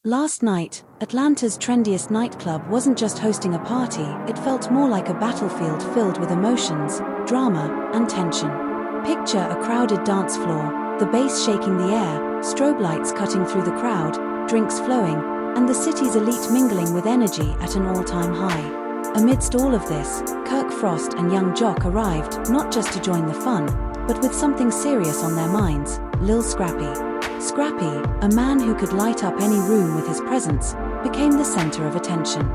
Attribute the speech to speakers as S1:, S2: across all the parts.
S1: Last night, Atlanta's trendiest nightclub wasn't just hosting a party, it felt more like a battlefield filled with emotions, drama, and tension. Picture a crowded dance floor, the bass shaking the air, strobe lights cutting through the crowd, drinks flowing, and the city's elite mingling with energy at an all-time high. Amidst all of this, Kirk Frost and young Jock arrived, not just to join the fun, but with something serious on their minds: Lil Scrappy. Scrappy, a man who could light up any room with his presence, became the center of attention.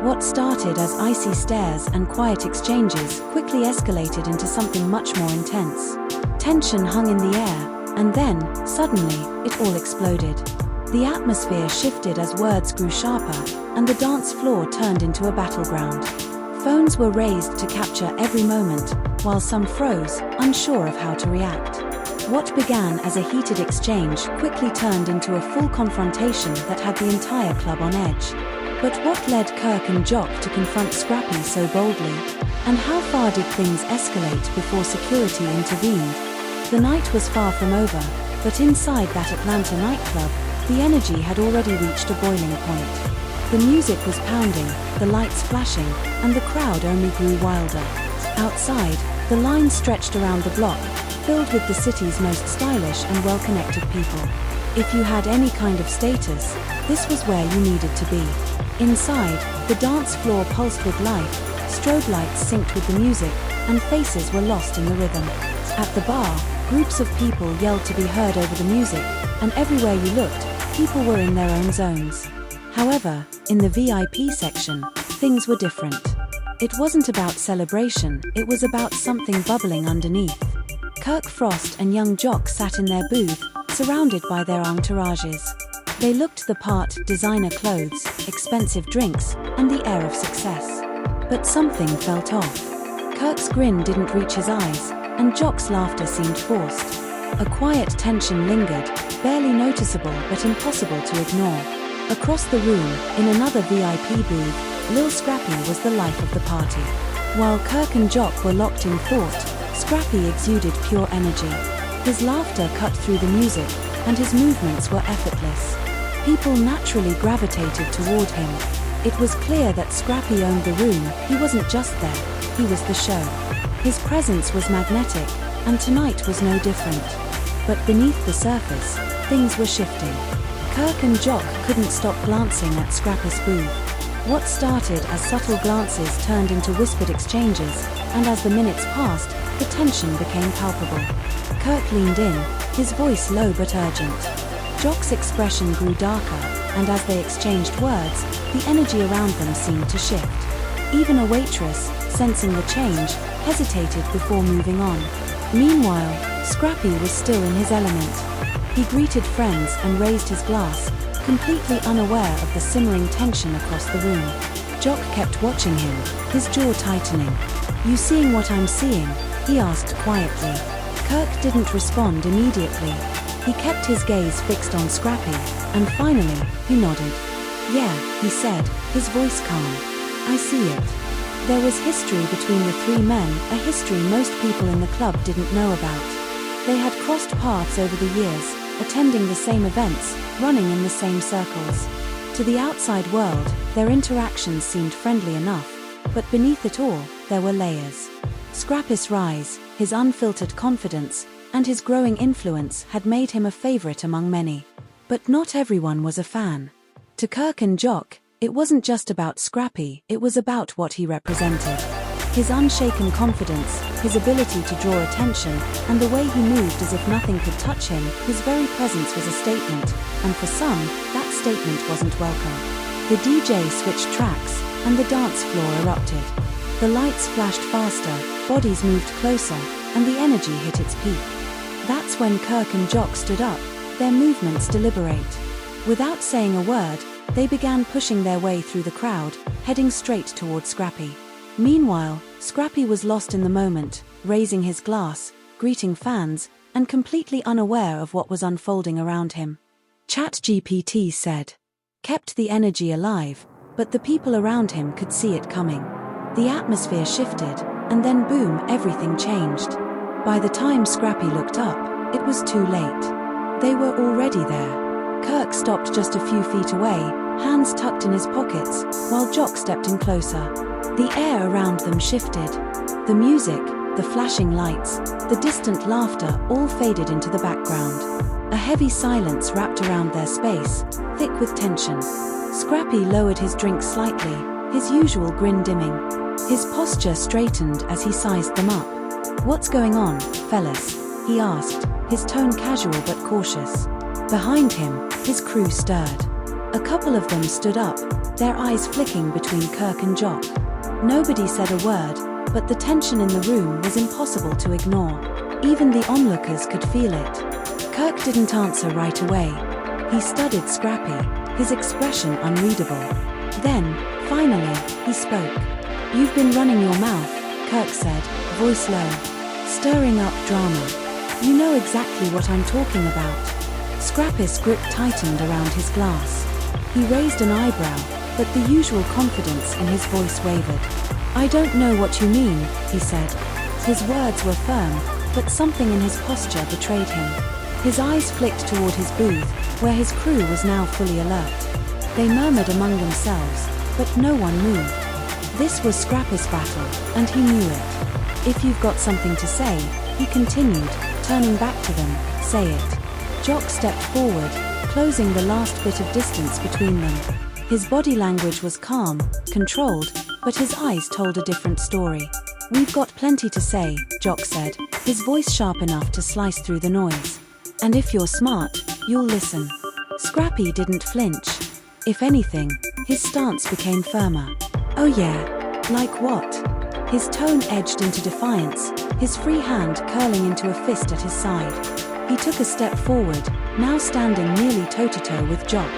S1: What started as icy stares and quiet exchanges quickly escalated into something much more intense. Tension hung in the air, and then, suddenly, it all exploded. The atmosphere shifted as words grew sharper, and the dance floor turned into a battleground. Phones were raised to capture every moment, while some froze, unsure of how to react. What began as a heated exchange quickly turned into a full confrontation that had the entire club on edge. But what led Kirk and Jock to confront Scrappy so boldly? And how far did things escalate before security intervened? The night was far from over, but inside that Atlanta nightclub, the energy had already reached a boiling point. The music was pounding, the lights flashing, and the crowd only grew wilder. Outside, the line stretched around the block, filled with the city's most stylish and well-connected people. If you had any kind of status, this was where you needed to be. Inside, the dance floor pulsed with life, strobe lights synced with the music, and faces were lost in the rhythm. At the bar, groups of people yelled to be heard over the music, and everywhere you looked, people were in their own zones. However, in the VIP section, things were different. It wasn't about celebration, it was about something bubbling underneath. Kirk Frost and young Jock sat in their booth, surrounded by their entourages. They looked the part: designer clothes, expensive drinks, and the air of success. But something felt off. Kirk's grin didn't reach his eyes, and Jock's laughter seemed forced. A quiet tension lingered, barely noticeable but impossible to ignore. Across the room, in another VIP booth, Lil Scrappy was the life of the party. While Kirk and Jock were locked in thought, Scrappy exuded pure energy. His laughter cut through the music, and his movements were effortless. People naturally gravitated toward him. It was clear that Scrappy owned the room. He wasn't just there, he was the show. His presence was magnetic, and tonight was no different. But beneath the surface, things were shifting. Kirk and Jock couldn't stop glancing at Scrappy's booth. What started as subtle glances turned into whispered exchanges, and as the minutes passed, the tension became palpable. Kirk leaned in, his voice low but urgent. Jock's expression grew darker, and as they exchanged words, the energy around them seemed to shift. Even a waitress, sensing the change, hesitated before moving on. Meanwhile, Scrappy was still in his element. He greeted friends and raised his glass, completely unaware of the simmering tension across the room. Jock kept watching him, his jaw tightening. "You seeing what I'm seeing?" he asked quietly. Kirk didn't respond immediately. He kept his gaze fixed on Scrappy, and finally, he nodded. "Yeah," he said, his voice calm. "I see it." There was history between the three men, a history most people in the club didn't know about. They had crossed paths over the years, attending the same events, running in the same circles. To the outside world, their interactions seemed friendly enough, but beneath it all, there were layers. Scrappy's rise, his unfiltered confidence, and his growing influence had made him a favorite among many. But not everyone was a fan. To Kirk and Jock, it wasn't just about Scrappy, it was about what he represented. His unshaken confidence, his ability to draw attention, and the way he moved as if nothing could touch him, his very presence was a statement, and for some, that statement wasn't welcome. The DJ switched tracks, and the dance floor erupted. The lights flashed faster, bodies moved closer, and the energy hit its peak. That's when Kirk and Jock stood up, their movements deliberate. Without saying a word, they began pushing their way through the crowd, heading straight toward Scrappy. Meanwhile, Scrappy was lost in the moment, raising his glass, greeting fans, and completely unaware of what was unfolding around him. ChatGPT said, kept the energy alive, but the people around him could see it coming. The atmosphere shifted, and then boom, everything changed. By the time Scrappy looked up, it was too late. They were already there. Kirk stopped just a few feet away, hands tucked in his pockets, while Jock stepped in closer. The air around them shifted. The music, the flashing lights, the distant laughter all faded into the background. A heavy silence wrapped around their space, thick with tension. Scrappy lowered his drink slightly, his usual grin dimming. His posture straightened as he sized them up. "What's going on, fellas?" he asked, his tone casual but cautious. Behind him, his crew stirred. A couple of them stood up, their eyes flicking between Kirk and Jock. Nobody said a word, but the tension in the room was impossible to ignore. Even the onlookers could feel it. Kirk didn't answer right away. He studied Scrappy, his expression unreadable. Then, finally, he spoke. "You've been running your mouth," Kirk said, voice low. "Stirring up drama. You know exactly what I'm talking about." Scrappy's grip tightened around his glass. He raised an eyebrow, but the usual confidence in his voice wavered. "I don't know what you mean," he said. His words were firm, but something in his posture betrayed him. His eyes flicked toward his booth, where his crew was now fully alert. They murmured among themselves, but no one moved. This was Scrappy's battle, and he knew it. "If you've got something to say," he continued, turning back to them, "say it." Jock stepped forward, closing the last bit of distance between them. His body language was calm, controlled, but his eyes told a different story. "We've got plenty to say," Jock said, his voice sharp enough to slice through the noise. "And if you're smart, you'll listen." Scrappy didn't flinch. If anything, his stance became firmer. "Oh yeah? Like what?" His tone edged into defiance, his free hand curling into a fist at his side. He took a step forward, now standing nearly toe-to-toe with Jock.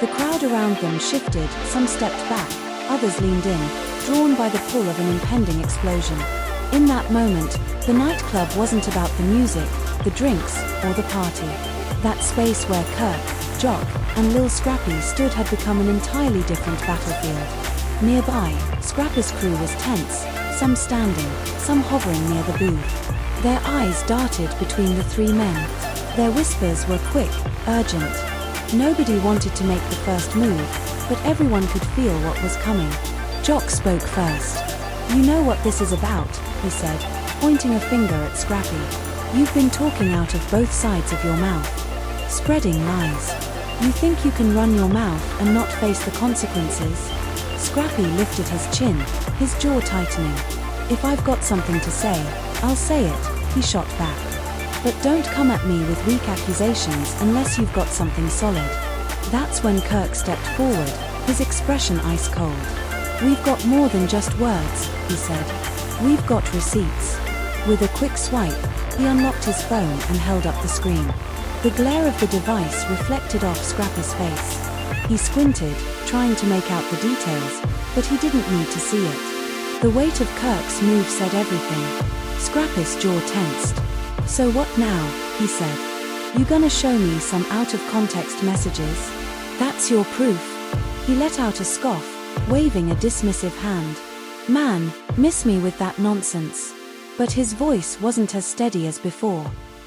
S1: The crowd around them shifted, some stepped back, others leaned in, drawn by the pull of an impending explosion. In that moment, the nightclub wasn't about the music, the drinks, or the party. That space where Kirk, Jock, and Lil Scrappy stood had become an entirely different battlefield. Nearby, Scrappy's crew was tense, some standing, some hovering near the booth. Their eyes darted between the three men. Their whispers were quick, urgent. Nobody wanted to make the first move, but everyone could feel what was coming. Jock spoke first. "You know what this is about," he said, pointing a finger at Scrappy. "You've been talking out of both sides of your mouth. Spreading lies. You think you can run your mouth and not face the consequences?" Scrappy lifted his chin, his jaw tightening. "If I've got something to say, I'll say it," he shot back. "But don't come at me with weak accusations unless you've got something solid." That's when Kirk stepped forward, his expression ice cold. "We've got more than just words," he said. "We've got receipts." With a quick swipe, he unlocked his phone and held up the screen. The glare of the device reflected off Scrappy's face. He squinted, trying to make out the details, but he didn't need to see it. The weight of Kirk's move said everything. Scrappy's jaw tensed. "So what now?" he said. "You gonna show me some out-of-context messages? That's your proof?" He let out a scoff, waving a dismissive hand. "Man, miss me with that nonsense." But his voice wasn't as steady as before.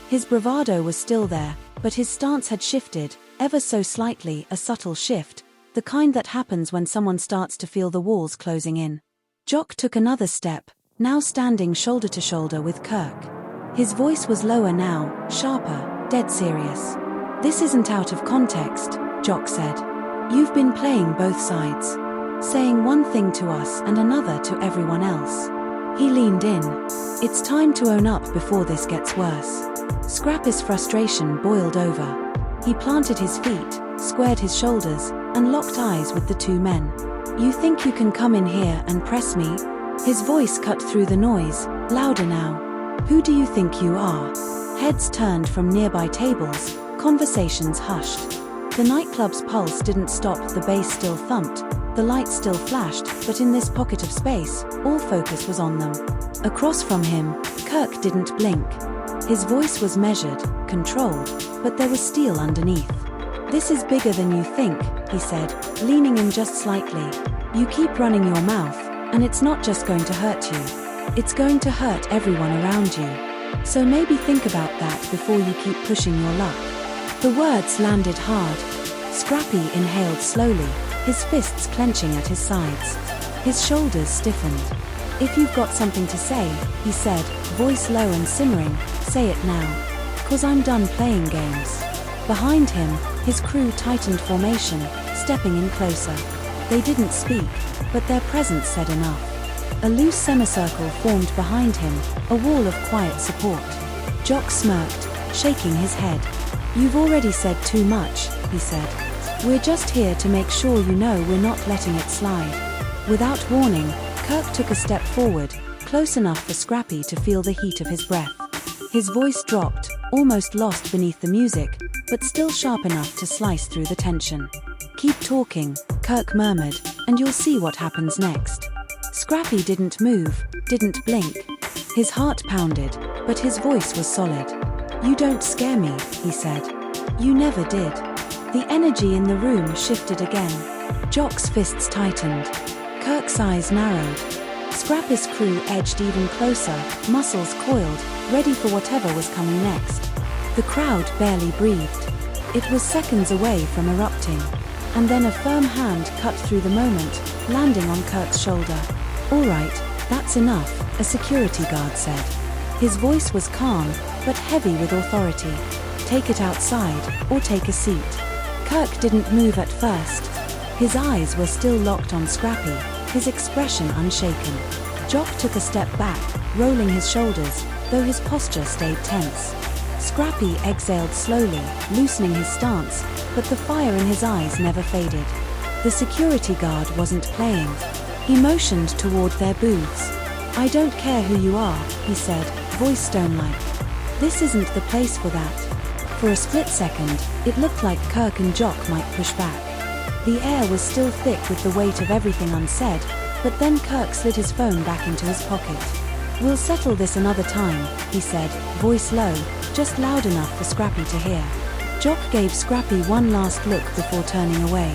S1: His bravado was still there, but his stance had shifted, ever so slightly, a subtle shift, the kind that happens when someone starts to feel the walls closing in. Jock took another step, now standing shoulder to shoulder with Kirk. His voice was lower now, sharper, dead serious. "This isn't out of context," Jock said. "You've been playing both sides, saying one thing to us and another to everyone else." He leaned in. "It's time to own up before this gets worse." Scrappy's frustration boiled over. He planted his feet, squared his shoulders, and locked eyes with the two men. "You think you can come in here and press me?" His voice cut through the noise, louder now. "Who do you think you are?" Heads turned from nearby tables, conversations hushed. The nightclub's pulse didn't stop, the bass still thumped, the lights still flashed, but in this pocket of space, all focus was on them. Across from him, Kirk didn't blink. His voice was measured, controlled, but there was steel underneath. "This is bigger than you think," he said, leaning in just slightly. "You keep running your mouth, and it's not just going to hurt you. It's going to hurt everyone around you. So maybe think about that before you keep pushing your luck." The words landed hard, Scrappy inhaled slowly, his fists clenching at his sides. His shoulders stiffened. "If you've got something to say," he said, voice low and simmering, "say it now. 'Cause I'm done playing games." Behind him, his crew tightened formation, stepping in closer. They didn't speak, but their presence said enough. A loose semicircle formed behind him, a wall of quiet support. Jock smirked, shaking his head. "You've already said too much," he said. "We're just here to make sure you know we're not letting it slide." Without warning, Kirk took a step forward, close enough for Scrappy to feel the heat of his breath. His voice dropped, almost lost beneath the music, but still sharp enough to slice through the tension. "Keep talking," Kirk murmured, "and you'll see what happens next." Scrappy didn't move, didn't blink. His heart pounded, but his voice was solid. "You don't scare me," he said. "You never did." The energy in the room shifted again. Jock's fists tightened. Kirk's eyes narrowed. Scrappy's crew edged even closer, muscles coiled, ready for whatever was coming next. The crowd barely breathed. It was seconds away from erupting. And then a firm hand cut through the moment, landing on Kirk's shoulder. "All right, that's enough," a security guard said. His voice was calm, but heavy with authority. "Take it outside, or take a seat." Kirk didn't move at first. His eyes were still locked on Scrappy, his expression unshaken. Jock took a step back, rolling his shoulders, though his posture stayed tense. Scrappy exhaled slowly, loosening his stance, but the fire in his eyes never faded. The security guard wasn't playing. He motioned toward their booths. "I don't care who you are," he said, voice stone-like. "This isn't the place for that." For a split second, it looked like Kirk and Jock might push back. The air was still thick with the weight of everything unsaid, but then Kirk slid his phone back into his pocket. "We'll settle this another time," he said, voice low, just loud enough for Scrappy to hear. Jock gave Scrappy one last look before turning away.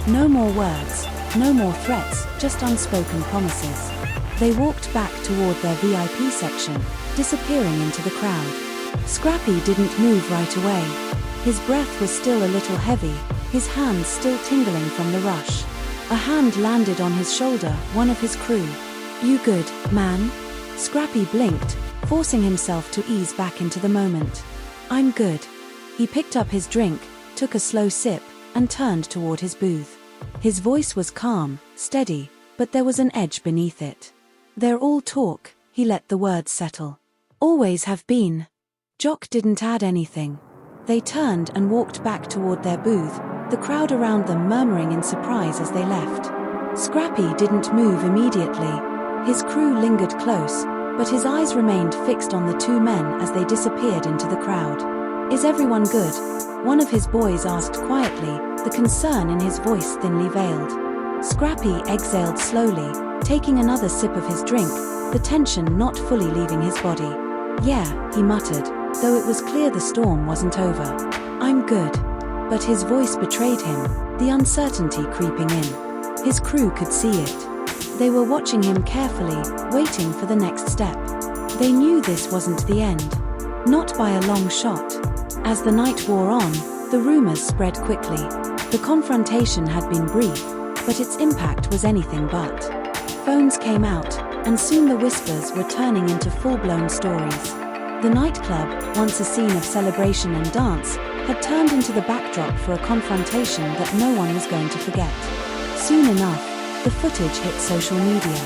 S1: No more words, no more threats, just unspoken promises. They walked back toward their VIP section, disappearing into the crowd. Scrappy didn't move right away. His breath was still a little heavy, his hands still tingling from the rush. A hand landed on his shoulder, one of his crew. "You good, man?" Scrappy blinked, forcing himself to ease back into the moment. "I'm good." He picked up his drink, took a slow sip, and turned toward his booth. His voice was calm, steady, but there was an edge beneath it. "They're all talk," he let the words settle. "Always have been." Jock didn't add anything. They turned and walked back toward their booth, the crowd around them murmuring in surprise as they left. Scrappy didn't move immediately. His crew lingered close, but his eyes remained fixed on the two men as they disappeared into the crowd. "Is everyone good?" one of his boys asked quietly, the concern in his voice thinly veiled. Scrappy exhaled slowly, taking another sip of his drink, the tension not fully leaving his body. "Yeah," he muttered, though it was clear the storm wasn't over. "I'm good." But his voice betrayed him, the uncertainty creeping in. His crew could see it. They were watching him carefully, waiting for the next step. They knew this wasn't the end. Not by a long shot. As the night wore on, the rumors spread quickly. The confrontation had been brief, but its impact was anything but. Phones came out, and soon the whispers were turning into full-blown stories. The nightclub, once a scene of celebration and dance, had turned into the backdrop for a confrontation that no one was going to forget. Soon enough, the footage hit social media.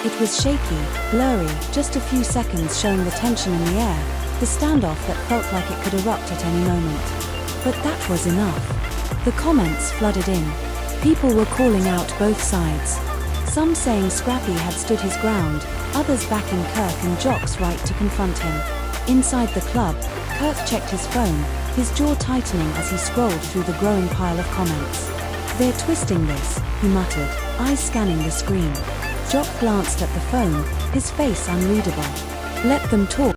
S1: It was shaky, blurry, just a few seconds showing the tension in the air, the standoff that felt like it could erupt at any moment. But that was enough. The comments flooded in. People were calling out both sides. Some saying Scrappy had stood his ground, others backing Kirk and Jock's right to confront him. Inside the club, Kirk checked his phone, his jaw tightening as he scrolled through the growing pile of comments. "They're twisting this," he muttered, eyes scanning the screen. Jock glanced at the phone, his face unreadable. "Let them talk,"